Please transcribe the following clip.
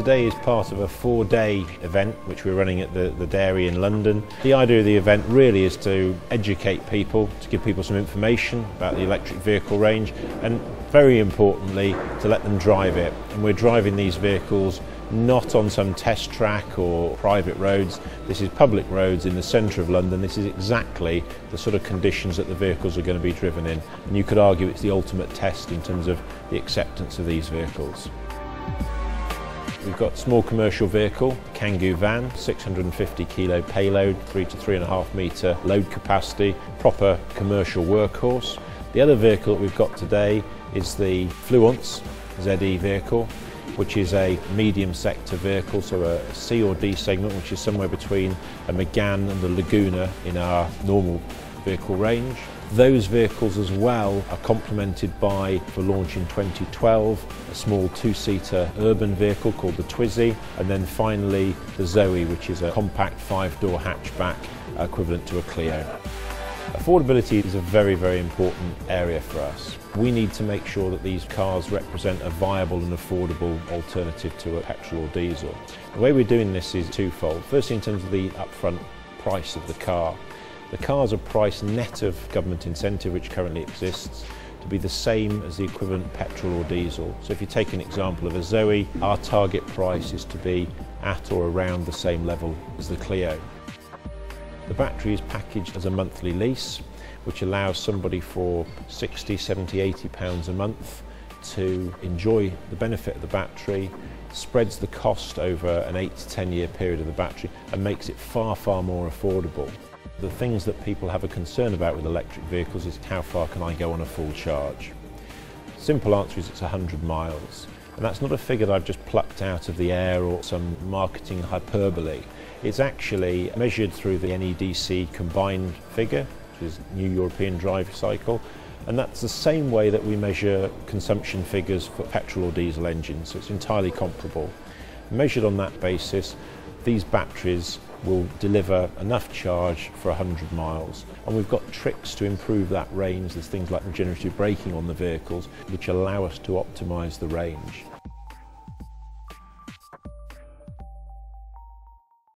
today is part of a 4-day event which we're running at the dairy in London. The idea of the event really is to educate people, to give people some information about the electric vehicle range, and very importantly to let them drive it. And we're driving these vehicles not on some test track or private roads. This is public roads in the centre of London. This is exactly the sort of conditions that the vehicles are going to be driven in, and you could argue it's the ultimate test in terms of the acceptance of these vehicles. We've got small commercial vehicle, Kangoo van, 650 kilo payload, 3 to 3.5 metre load capacity, proper commercial workhorse. The other vehicle that we've got today is the Fluence Z.E vehicle, which is a medium sector vehicle, so a C or D segment, which is somewhere between a Megane and a Laguna in our normal vehicle range. Those vehicles as well are complemented by, for launch in 2012, a small 2-seater urban vehicle called the Fluence Z.E, and then finally the Z.E, which is a compact 5-door hatchback equivalent to a Clio. Affordability is a very, very important area for us. We need to make sure that these cars represent a viable and affordable alternative to a petrol or diesel. The way we're doing this is twofold. Firstly, in terms of the upfront price of the car. The cars are priced net of government incentive, which currently exists, to be the same as the equivalent petrol or diesel. So if you take an example of a Z.E, our target price is to be at or around the same level as the Clio. The battery is packaged as a monthly lease, which allows somebody for 60, 70, 80 pounds a month to enjoy the benefit of the battery, spreads the cost over an 8 to 10 year period of the battery, and makes it far, far more affordable. The things that people have a concern about with electric vehicles is how far can I go on a full charge? Simple answer is it's 100 miles. And that's not a figure that I've just plucked out of the air or some marketing hyperbole. It's actually measured through the NEDC combined figure, which is New European Drive Cycle, and that's the same way that we measure consumption figures for petrol or diesel engines, so it's entirely comparable. Measured on that basis, these batteries will deliver enough charge for 100 miles. And we've got tricks to improve that range. There's things like regenerative braking on the vehicles, which allow us to optimise the range.